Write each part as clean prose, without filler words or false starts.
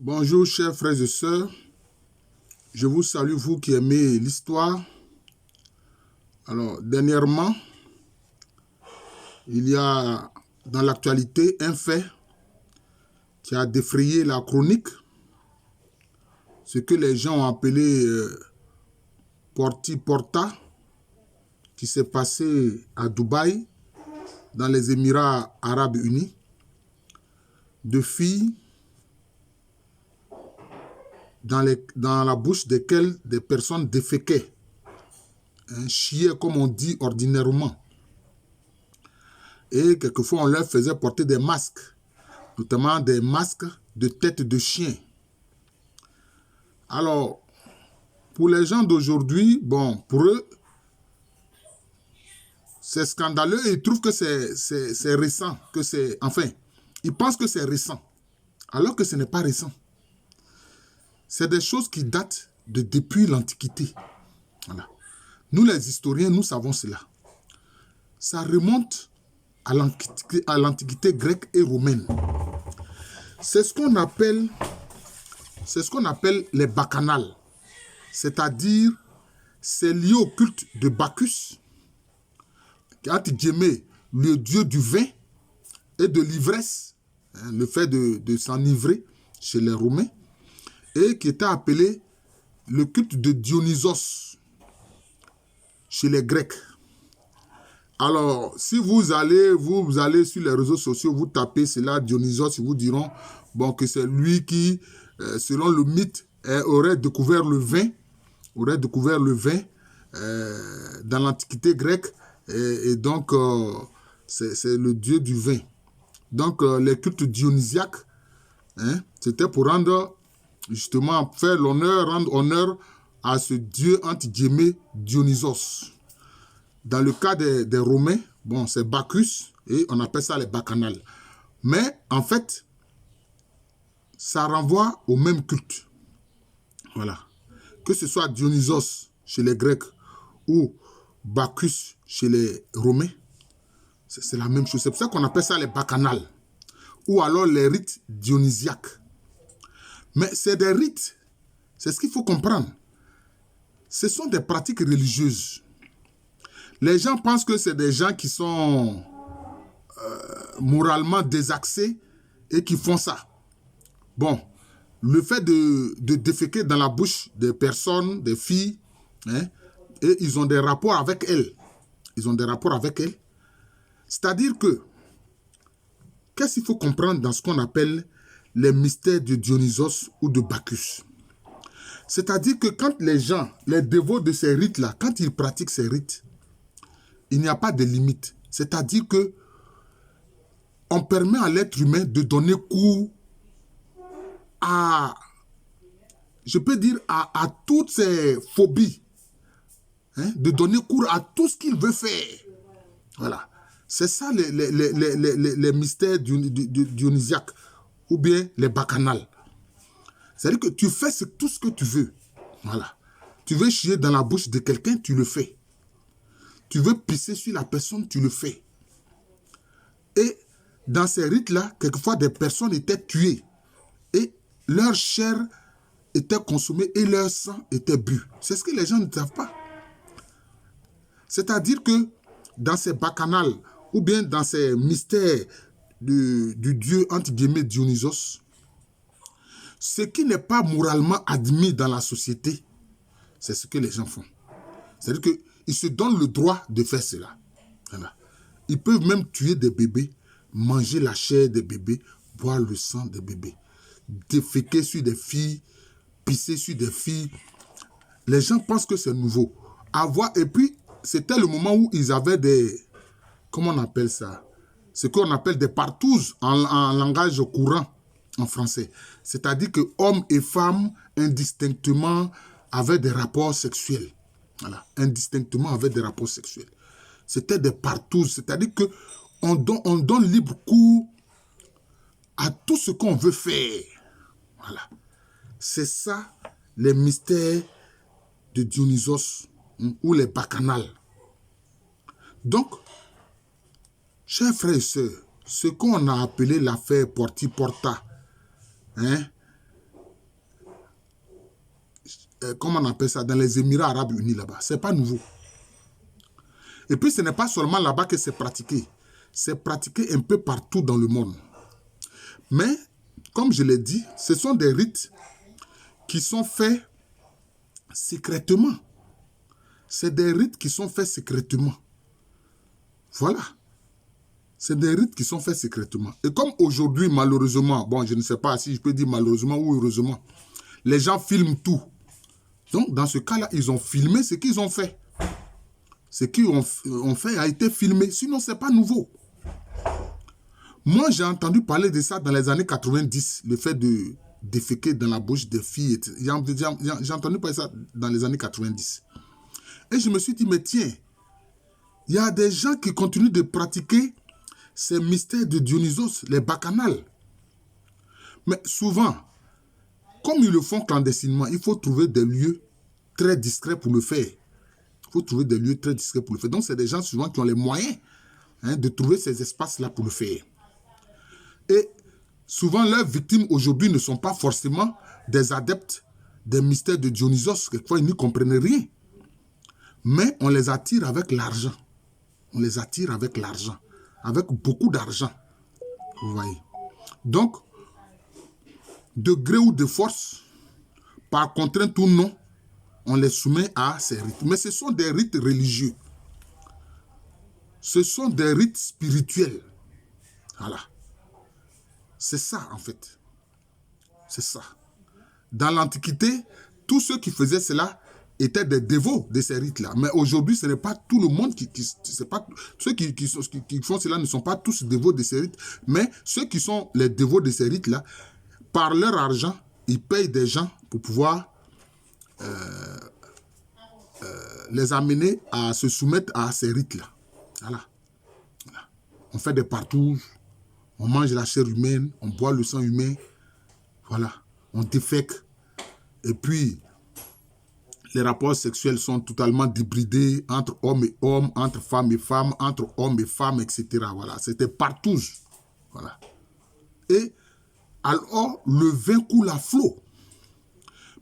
Bonjour chers frères et sœurs, je vous salue vous qui aimez l'histoire. Alors dernièrement, il y a dans l'actualité un fait qui a défrayé la chronique, ce que les gens ont appelé Porti Porta, qui s'est passé à Dubaï, dans les Émirats Arabes Unis. Deux filles dans la bouche desquelles des personnes déféquaient, chiaient comme on dit ordinairement. Et quelquefois on leur faisait porter des masques, notamment des masques de tête de chien. Alors, pour les gens d'aujourd'hui, bon, pour eux, c'est scandaleux et ils trouvent que c'est récent, que c'est, enfin, ils pensent que c'est récent, alors que ce n'est pas récent. C'est des choses qui datent de depuis l'Antiquité. Voilà. Nous, les historiens, nous savons cela. Ça remonte à l'Antiquité grecque et romaine. C'est ce qu'on appelle les bacchanales. C'est-à-dire, c'est lié au culte de Bacchus, entre guillemets, le dieu du vin et de l'ivresse, le fait de s'enivrer chez les Romains, et qui était appelé le culte de Dionysos chez les Grecs. Alors, si vous allez sur les réseaux sociaux, vous tapez cela, Dionysos, ils vous diront bon, que c'est lui qui, selon le mythe, aurait découvert le vin dans l'Antiquité grecque, et donc c'est le dieu du vin. Donc les cultes dionysiaques, c'était pour rendre, justement, faire l'honneur, rendre honneur à ce dieu, entre guillemets, Dionysos. Dans le cas des Romains, bon, c'est Bacchus, et on appelle ça les bacchanales. Mais, en fait, ça renvoie au même culte. Voilà. Que ce soit Dionysos chez les Grecs ou Bacchus chez les Romains, c'est la même chose. C'est pour ça qu'on appelle ça les bacchanales. Ou alors les rites dionysiaques. Mais c'est des rites. C'est ce qu'il faut comprendre. Ce sont des pratiques religieuses. Les gens pensent que c'est des gens qui sont moralement désaxés et qui font ça. Bon, le fait de déféquer dans la bouche des personnes, des filles, et ils ont des rapports avec elles. C'est-à-dire que, qu'est-ce qu'il faut comprendre dans ce qu'on appelle les mystères de Dionysos ou de Bacchus? C'est-à-dire que quand les gens, les dévots de ces rites-là, quand ils pratiquent ces rites, il n'y a pas de limite. C'est-à-dire que on permet à l'être humain de donner cours à, je peux dire, à toutes ces phobies, de donner cours à tout ce qu'il veut faire. Voilà. C'est ça les mystères dionysiaques ou bien les bacchanales. C'est-à-dire que tu fais tout ce que tu veux. Voilà. Tu veux chier dans la bouche de quelqu'un, tu le fais. Tu veux pisser sur la personne, tu le fais. Et dans ces rites-là, quelquefois des personnes étaient tuées. Et leur chair était consommée et leur sang était bu. C'est ce que les gens ne savent pas. C'est-à-dire que dans ces bacchanales, ou bien dans ces mystères du dieu, entre guillemets, Dionysos, ce qui n'est pas moralement admis dans la société, c'est ce que les gens font. C'est-à-dire qu'ils se donnent le droit de faire cela. Voilà. Ils peuvent même tuer des bébés, manger la chair des bébés, boire le sang des bébés, déféquer sur des filles, pisser sur des filles. Les gens pensent que c'est nouveau. Et puis, c'était le moment où ils avaient des... Comment on appelle ça? Ce qu'on appelle des partouzes en langage courant en français. C'est-à-dire que hommes et femmes, indistinctement, avaient des rapports sexuels. Voilà, indistinctement avaient des rapports sexuels. C'était des partouzes, c'est-à-dire qu'on donne libre cours à tout ce qu'on veut faire. Voilà. C'est ça, les mystères de Dionysos ou les bacchanales. Donc, chers frères et sœurs, ce qu'on a appelé l'affaire Porti Porta, comment on appelle ça, dans les Émirats Arabes Unis là-bas. Ce n'est pas nouveau. Et puis, ce n'est pas seulement là-bas que c'est pratiqué. C'est pratiqué un peu partout dans le monde. Mais, comme je l'ai dit, ce sont des rites qui sont faits secrètement. C'est des rites qui sont faits secrètement. Voilà. C'est des rites qui sont faits secrètement. Et comme aujourd'hui, malheureusement, bon, je ne sais pas si je peux dire malheureusement ou heureusement, les gens filment tout. Donc, dans ce cas-là, ils ont filmé ce qu'ils ont fait. Ce qu'ils ont fait a été filmé. Sinon, ce n'est pas nouveau. Moi, j'ai entendu parler de ça dans les années 90, le fait de déféquer dans la bouche des filles. J'ai entendu parler de ça dans les années 90. Et je me suis dit, mais tiens, il y a des gens qui continuent de pratiquer ces mystères de Dionysos, les bacchanales. Mais souvent, comme ils le font clandestinement, il faut trouver des lieux très discrets pour le faire. Il faut trouver des lieux très discrets pour le faire. Donc, c'est des gens souvent qui ont les moyens de trouver ces espaces-là pour le faire. Et souvent, leurs victimes aujourd'hui ne sont pas forcément des adeptes des mystères de Dionysos. Quelquefois, ils n'y comprennent rien. Mais on les attire avec l'argent. On les attire avec l'argent. Avec beaucoup d'argent. Vous voyez. Donc, de gré ou de force, par contrainte ou non, on les soumet à ces rites. Mais ce sont des rites religieux. Ce sont des rites spirituels. Voilà. C'est ça, en fait. C'est ça. Dans l'Antiquité, tous ceux qui faisaient cela étaient des dévots de ces rites-là. Mais aujourd'hui, ce n'est pas tout le monde ceux qui font cela ne sont pas tous dévots de ces rites. Mais ceux qui sont les dévots de ces rites-là, par leur argent, ils payent des gens pour pouvoir les amener à se soumettre à ces rites-là. Voilà. Voilà. On fait des partouches. On mange la chair humaine, on boit le sang humain, voilà, on défèque. Et puis, les rapports sexuels sont totalement débridés entre hommes et hommes, entre femmes et femmes, entre hommes et femmes, etc. Voilà, c'était partout. Voilà. Et alors, le vin coule à flot,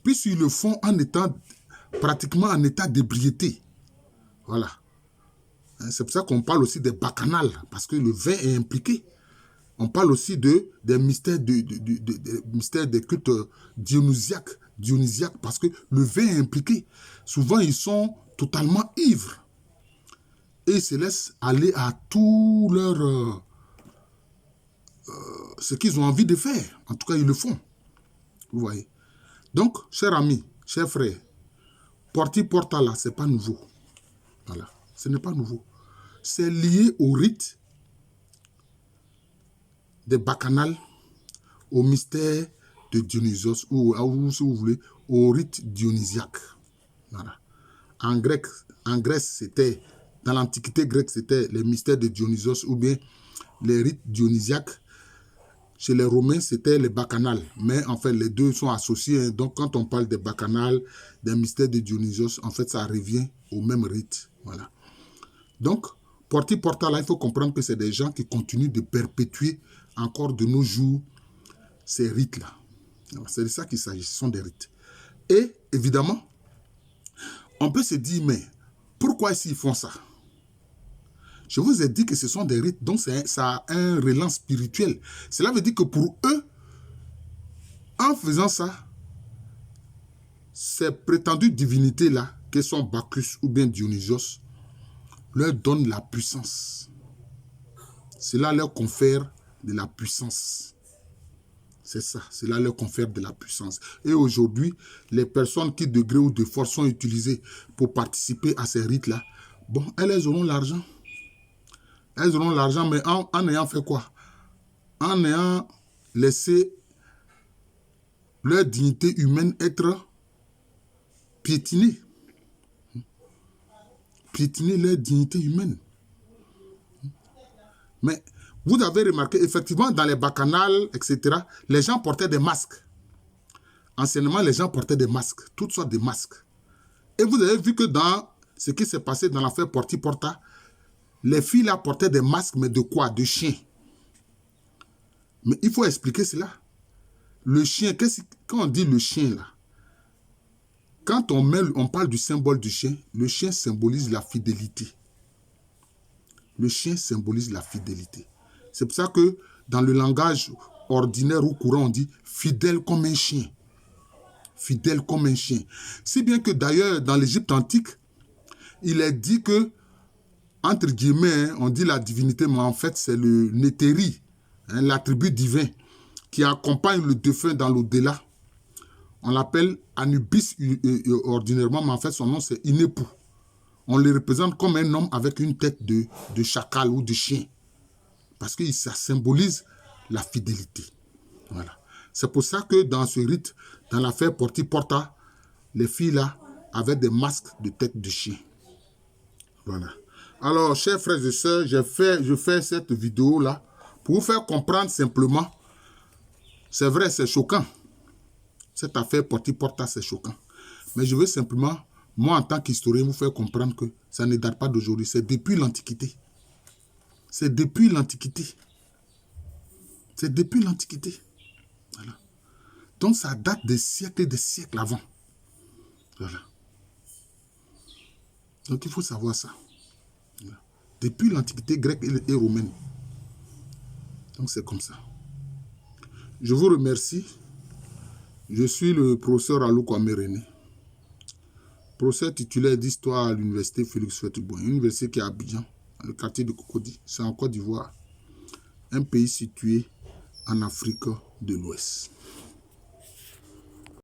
puisqu'ils le font en étant pratiquement en état d'ébriété. Voilà. C'est pour ça qu'on parle aussi des bacchanales, parce que le vin est impliqué. On parle aussi des mystères, mystères des cultes dionysiaques, parce que le vin est impliqué. Souvent, ils sont totalement ivres. Et ils se laissent aller à tout leur... ce qu'ils ont envie de faire. En tout cas, ils le font. Vous voyez. Donc, chers amis, chers frères, Porti Porta là, ce n'est pas nouveau. Voilà. Ce n'est pas nouveau. C'est lié au rite des bacchanales, au mystère de Dionysos, ou si vous voulez, au rite dionysiaque. Voilà. En Grèce, c'était, dans l'Antiquité grecque, c'était les mystères de Dionysos, ou bien les rites dionysiaques. Chez les Romains, c'était les bacchanales. Mais en fait, les deux sont associés. Donc, quand on parle des bacchanales, des mystères de Dionysos, en fait, ça revient au même rite. Voilà. Donc, Porti Porta, là, il faut comprendre que c'est des gens qui continuent de perpétuer encore de nos jours ces rites-là. C'est de ça qu'il s'agit, ce sont des rites. Et, évidemment, on peut se dire, mais pourquoi est-ce qu'ils font ça? Je vous ai dit que ce sont des rites, donc ça a un relent spirituel. Cela veut dire que pour eux, en faisant ça, ces prétendues divinités-là, que sont Bacchus ou bien Dionysos, leur donnent la puissance. Cela leur confère de la puissance. C'est ça, cela leur confère de la puissance. Et aujourd'hui, les personnes qui de gré ou de force sont utilisées pour participer à ces rites-là, bon, elles auront l'argent. Elles auront l'argent, mais en ayant fait quoi? En ayant laissé leur dignité humaine être piétinée. Piétiner leur dignité humaine. Mais vous avez remarqué, effectivement, dans les bacchanales, etc., les gens portaient des masques. Anciennement, les gens portaient des masques, toutes sortes de masques. Et vous avez vu que dans ce qui s'est passé dans l'affaire Porti Porta, les filles là portaient des masques, mais de quoi? De chiens. Mais il faut expliquer cela. Le chien, quand on dit le chien là, Quand on parle du symbole du chien, le chien symbolise la fidélité. Le chien symbolise la fidélité. C'est pour ça que dans le langage ordinaire ou courant, on dit fidèle comme un chien. Fidèle comme un chien. Si bien que d'ailleurs, dans l'Égypte antique, il est dit que, entre guillemets, on dit la divinité, mais en fait, c'est le Néthéri, l'attribut divin, qui accompagne le défunt dans l'au-delà. On l'appelle Anubis ordinairement, mais en fait, son nom, c'est Inepu. On le représente comme un homme avec une tête de chacal ou de chien. Parce que ça symbolise la fidélité. Voilà. C'est pour ça que dans ce rite, dans l'affaire Porti Porta, les filles là avaient des masques de tête de chien. Voilà. Alors, chers frères et sœurs, je fais cette vidéo là pour vous faire comprendre simplement. C'est vrai, c'est choquant. Cette affaire Porti Porta, c'est choquant. Mais je veux simplement, moi en tant qu'historien, vous faire comprendre que ça ne date pas d'aujourd'hui. C'est depuis l'Antiquité. C'est depuis l'Antiquité. C'est depuis l'Antiquité. Voilà. Donc ça date des siècles et des siècles avant. Voilà. Donc il faut savoir ça. Voilà. Depuis l'Antiquité grecque et romaine. Donc c'est comme ça. Je vous remercie. Je suis le professeur Alouko Améréné, professeur titulaire d'histoire à l'université Félix Houphouët-Boigny, une université qui est à Abidjan, dans le quartier de Cocody, c'est en Côte d'Ivoire, un pays situé en Afrique de l'Ouest.